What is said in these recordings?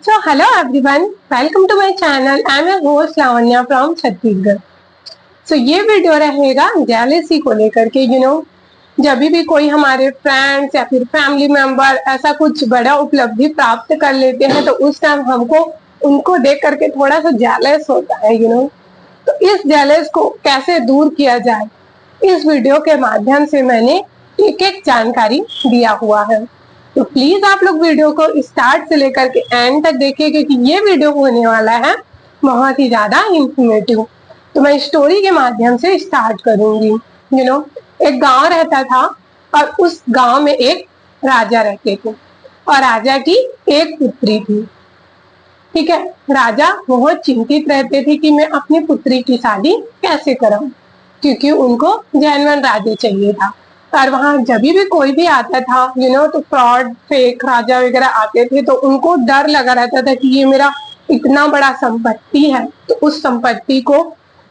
So hello everyone, welcome to my channel. I am your host Lavanya from Chhattisgarh. So ये video रहेगा jealousy को लेकर के जब भी कोई हमारे फ्रेंड्स या फिर फैमिली मेंबर ऐसा कुछ बड़ा उपलब्धि प्राप्त कर लेते हैं तो उस टाइम हमको उनको देख करके थोड़ा सा जेलस होता है तो इस जेलस को कैसे दूर किया जाए इस वीडियो के माध्यम से मैंने एक एक जानकारी दिया हुआ है। तो प्लीज आप लोग वीडियो को स्टार्ट से लेकर के एंड तक देखिए क्योंकि ये वीडियो होने वाला है बहुत ही ज्यादा इंफॉर्मेटिव। तो मैं स्टोरी के माध्यम से स्टार्ट करूंगी। एक गांव रहता था और उस गांव में एक राजा रहते थे और राजा की एक पुत्री थी। ठीक है, राजा बहुत चिंतित रहते थे कि मैं अपनी पुत्री की शादी कैसे कराऊं क्योंकि उनको जेन्युइन राजा चाहिए था। और वहां जब भी कोई भी आता था तो फ्रॉड फेक राजा वगैरह आते थे तो उनको डर लगा रहता था कि ये मेरा इतना बड़ा संपत्ति है तो उस संपत्ति को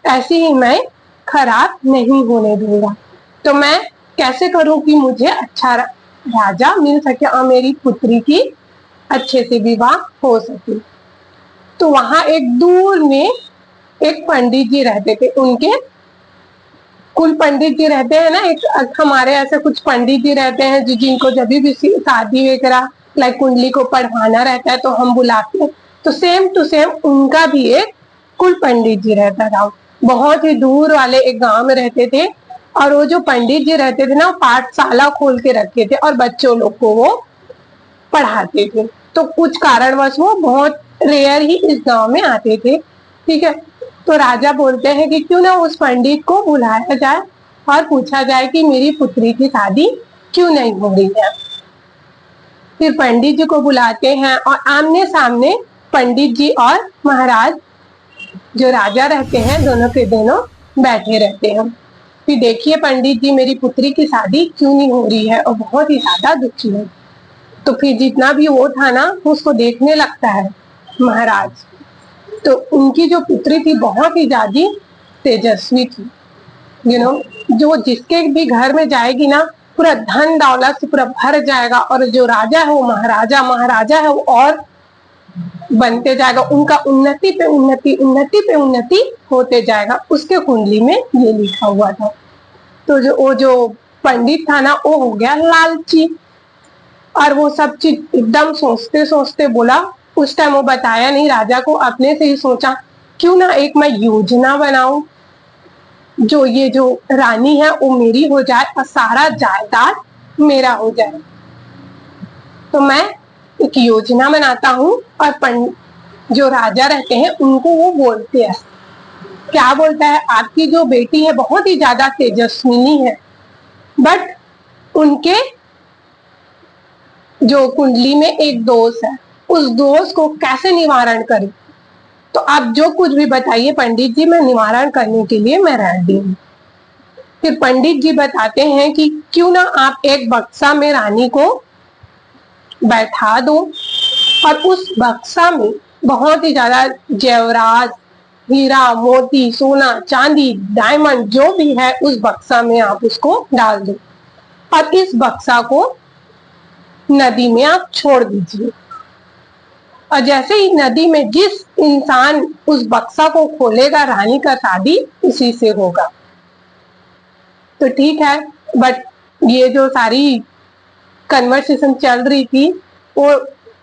ऐसे ही मैं खराब नहीं होने दूंगा। तो मैं कैसे करूं कि मुझे अच्छा राजा मिल सके और मेरी पुत्री की अच्छे से विवाह हो सके। तो वहां एक दूर में एक पंडित जी रहते थे। उनके कुल पंडित जी रहते हैं ना, एक हमारे ऐसे कुछ पंडित जी रहते हैं जो जिनको जब भी शादी वगैरह लाइक कुंडली को पढ़वाना रहता है तो हम बुलाते हैं। तो सेम टू सेम उनका भी एक कुल पंडित जी रहता था। बहुत ही दूर वाले एक गांव में रहते थे और वो जो पंडित जी रहते थे ना पाठशाला खोल के रखे थे और बच्चों लोग को वो पढ़ाते थे। तो कुछ कारणवश वो बहुत रेयर ही इस गांव में आते थे। ठीक है, तो राजा बोलते हैं कि क्यों ना उस पंडित को बुलाया जाए और पूछा जाए कि मेरी पुत्री की शादी क्यों नहीं हो रही है। फिर पंडित जी को बुलाते हैं और आमने सामने पंडित जी और महाराज जो राजा रहते हैं दोनों के दोनों बैठे रहते हैं। फिर देखिए पंडित जी मेरी पुत्री की शादी क्यों नहीं हो रही है और बहुत ही ज्यादा दुखी है। तो फिर जितना भी वो था ना उसको देखने लगता है महाराज। तो उनकी जो पुत्री थी बहुत ही ज्यादा तेजस्वी थी। जो जिसके भी घर में जाएगी ना पूरा धन दौलत से पूरा भर जाएगा और जो राजा है वो महाराजा, महाराजा है वो और बनते जाएगा। उनका उन्नति पे उन्नति, उन्नति पे उन्नति होते जाएगा। उसके कुंडली में ये लिखा हुआ था। तो जो पंडित था ना वो हो गया लालची और वो सब चीज एकदम सोचते सोचते बोला। उस टाइम वो बताया नहीं राजा को, अपने से ही सोचा क्यों ना एक मैं योजना बनाऊं जो ये जो रानी है वो मेरी हो जाए और सारा जायदाद मेरा हो जाए। तो मैं एक योजना बनाता हूँ और जो राजा रहते हैं उनको वो बोलते हैं, क्या बोलता है, आपकी जो बेटी है बहुत ही ज्यादा तेजस्विनी है बट उनके जो कुंडली में एक दोष है, उस दोष को कैसे निवारण करें। तो आप जो कुछ भी बताइए पंडित जी, मैं निवारण करने के लिए मैं रेडी हूँ। फिर पंडित जी बताते हैं कि क्यों ना आप एक बक्सा में रानी को बैठा दो और उस बक्सा में बहुत ही ज्यादा जेवरात, हीरा मोती, सोना चांदी, डायमंड जो भी है उस बक्सा में आप उसको डाल दो और इस बक्सा को नदी में आप छोड़ दीजिए। और जैसे ही नदी में जिस इंसान उस बक्सा को खोलेगा रानी का शादी उसी से होगा। तो ठीक है, बट ये जो सारी कन्वर्सेशन चल रही थी वो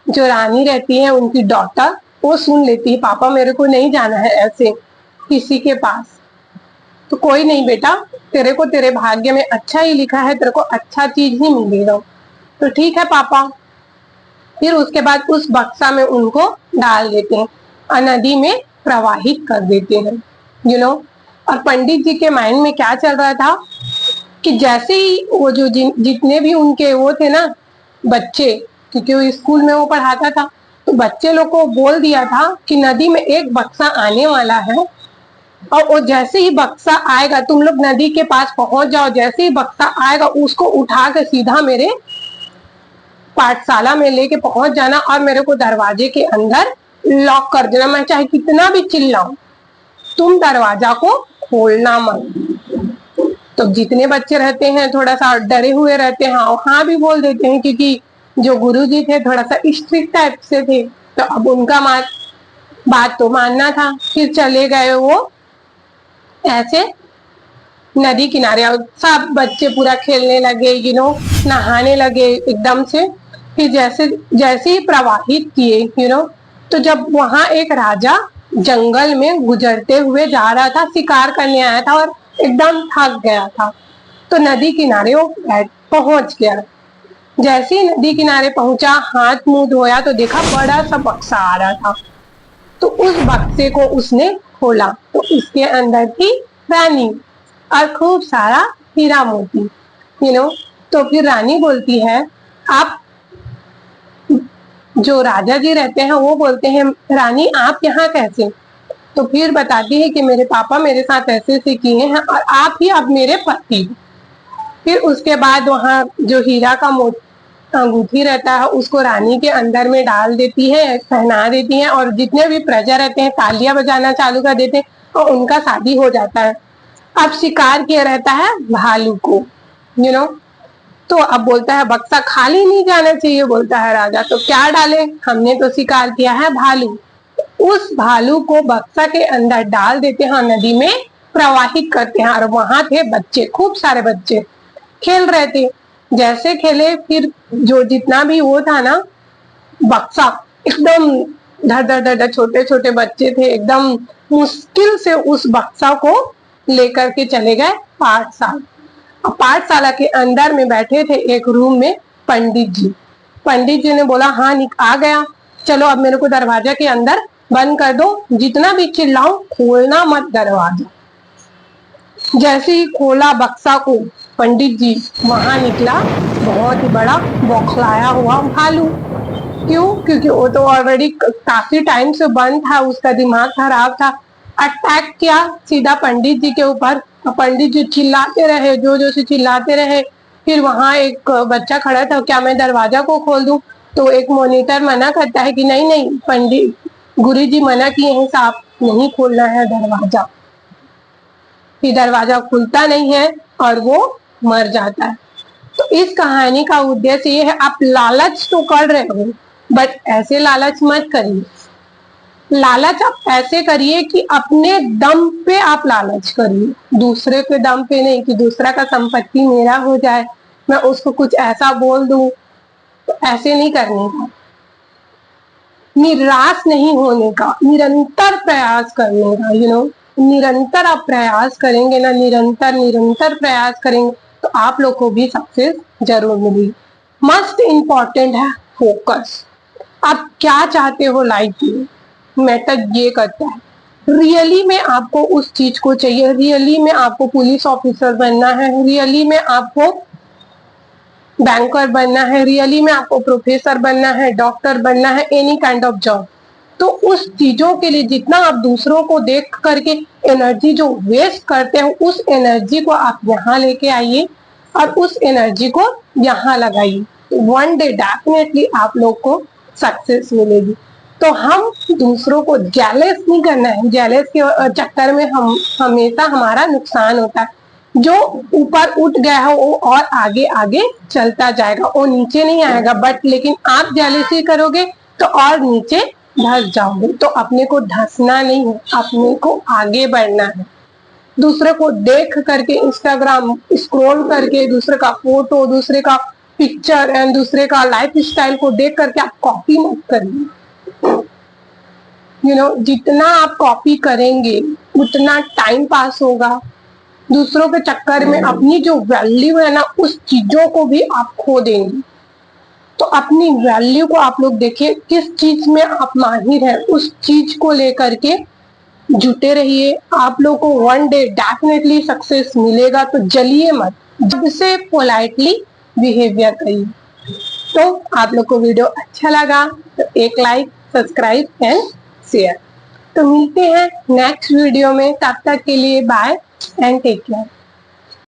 जो रानी रहती है उनकी डॉटर वो सुन लेती है, पापा मेरे को नहीं जाना है ऐसे किसी के पास। तो कोई नहीं बेटा, तेरे को तेरे भाग्य में अच्छा ही लिखा है, तेरे को अच्छा चीज ही मिलेगा। तो ठीक है पापा। फिर उसके बाद उस बक्सा में उनको डाल देते हैं और नदी में प्रवाहित कर देते हैं। और पंडित जी के माइंड में क्या चल रहा था कि जैसे ही वो जो जितने भी उनके वो थे ना बच्चे, क्योंकि वो स्कूल में वो पढ़ाता था, तो बच्चे लोग को बोल दिया था कि नदी में एक बक्सा आने वाला है और वो जैसे ही बक्सा आएगा तुम लोग नदी के पास पहुंच जाओ। जैसे ही बक्सा आएगा उसको उठा के सीधा मेरे पाठशाला में लेके पहुंच जाना और मेरे को दरवाजे के अंदर लॉक कर देना। मैं चाहे कितना भी चिल्लाऊं तुम दरवाजा को खोलना मत। तो जितने बच्चे रहते हैं थोड़ा सा डरे हुए रहते हैं, हाँ भी बोल देते हैं क्योंकि जो गुरुजी थे थोड़ा सा स्ट्रिक्ट टाइप से थे तो अब उनका बात तो मानना था। फिर चले गए वो ऐसे नदी किनारे, और सब बच्चे पूरा खेलने लगे, नहाने लगे एकदम से। फिर जैसे जैसे ही प्रवाहित किए, तो जब वहां एक राजा जंगल में गुजरते हुए जा रहा था, शिकार करने आया था और एकदम थक गया था, तो नदी किनारे वो पहुंच गया। जैसे ही नदी किनारे पहुंचा, हाथ मुंह धोया तो देखा बड़ा सा बक्सा आ रहा था। तो उस बक्से को उसने खोला, तो उसके अंदर थी रानी और खूब सारा हीरा मोती। तो फिर रानी बोलती है, आप, जो राजा जी रहते हैं वो बोलते हैं, रानी आप यहाँ कैसे? तो फिर बताती है कि मेरे पापा मेरे साथ ऐसे ऐसे किए हैं और आप ही अब मेरे पति। फिर उसके बाद वहाँ जो हीरा का अंगूठी रहता है उसको रानी के अंदर में डाल देती है, पहना देती है, और जितने भी प्रजा रहते हैं तालियां बजाना चालू कर देते हैं और उनका शादी हो जाता है। अब शिकार किया रहता है भालू को, तो अब बोलता है बक्सा खाली नहीं जाना चाहिए, बोलता है राजा, तो क्या डाले? हमने तो शिकार किया है भालू। उस भालू को बक्सा के अंदर डाल देते हैं, नदी में प्रवाहित करते हैं, और वहां थे बच्चे, खूब सारे बच्चे खेल रहे थे। जैसे खेले, फिर जो जितना भी वो था ना बक्सा, एकदम धड़ धड़ धड़, छोटे छोटे बच्चे थे, एकदम मुश्किल से उस बक्सा को लेकर के चले गए पाठशाला। पाठशाला के अंदर में बैठे थे एक रूम में पंडित जी। पंडित जी ने बोला, हाँ आ गया, चलो अब मेरे को दरवाजा के अंदर बंद कर दो, जितना भी चिल्लाओ खोलना मत दरवाजा। जैसे ही खोला बक्सा को पंडित जी, वहां निकला बहुत ही बड़ा बौखलाया हुआ भालू। क्यों? क्योंकि वो तो ऑलरेडी काफी टाइम से बंद था, उसका दिमाग खराब था। अटैक किया सीधा पंडित जी के ऊपर। पंडित जी चिल्लाते रहे, जो जो से चिल्लाते रहे। फिर वहां एक बच्चा खड़ा था, क्या मैं दरवाजा को खोल दूं? तो एक मॉनिटर मना करता है कि नहीं नहीं, पंडित गुरुजी मना किए हैं साहब, नहीं खोलना है दरवाजा। फिर दरवाजा खुलता नहीं है और वो मर जाता है। तो इस कहानी का उद्देश्य ये है, आप लालच तो कर रहे हो बट ऐसे लालच मत करिए। लालच आप ऐसे करिए कि अपने दम पे आप लालच करिए, दूसरे के दम पे नहीं, कि दूसरा का संपत्ति मेरा हो जाए, मैं उसको कुछ ऐसा बोल दूं। तो ऐसे नहीं करने का, निराश नहीं होने का, निरंतर प्रयास करने का। निरंतर आप प्रयास करेंगे ना, निरंतर प्रयास करेंगे तो आप लोग को भी सक्सेस जरूर मिलेगी। मस्ट इम्पॉर्टेंट है फोकस। आप क्या चाहते हो लाइफ में, मैटर ये करता है। रियली में आपको उस चीज को चाहिए, रियली में आपको पुलिस ऑफिसर बनना है, रियली में आपको बैंकर बनना है, रियली में आपको प्रोफेसर बनना है, डॉक्टर बनना है, एनी काइंड ऑफ जॉब, तो उस चीजों के लिए जितना आप दूसरों को देख करके एनर्जी जो वेस्ट करते हो, उस एनर्जी को आप यहाँ लेके आइए और उस एनर्जी को यहाँ लगाइए। वन डे डेफिनेटली आप लोग को सक्सेस मिलेगी। तो हम दूसरों को जेलस नहीं करना है, जेलस के चक्कर में हम हमेशा हमारा नुकसान होता है। जो ऊपर उठ गया है वो और आगे आगे चलता जाएगा, वो नीचे नहीं आएगा। बट लेकिन आप जेलसी करोगे तो और नीचे धस जाओगे। तो अपने को धसना नहीं है, अपने को आगे बढ़ना है। दूसरे को देख करके, इंस्टाग्राम स्क्रॉल करके, दूसरे का फोटो, दूसरे का पिक्चर एंड दूसरे का लाइफ स्टाइल को देख करके आप कॉपी मत करिए। जितना आप कॉपी करेंगे उतना टाइम पास होगा, दूसरों के चक्कर में अपनी जो वैल्यू है ना, उस चीजों को भी आप खो देंगे। तो अपनी वैल्यू को आप लोग देखिए, किस चीज में आप माहिर हैं, उस चीज को लेकर के जुटे रहिए। आप लोग को वन डे डेफिनेटली सक्सेस मिलेगा। तो जलिए मत, जब से पोलाइटली बिहेवियर करिए। तो आप लोग को वीडियो अच्छा लगा तो एक लाइक, सब्सक्राइब एंड शेयर। तो मिलते हैं नेक्स्ट वीडियो में, तब तक के लिए बाय एंड टेक केयर।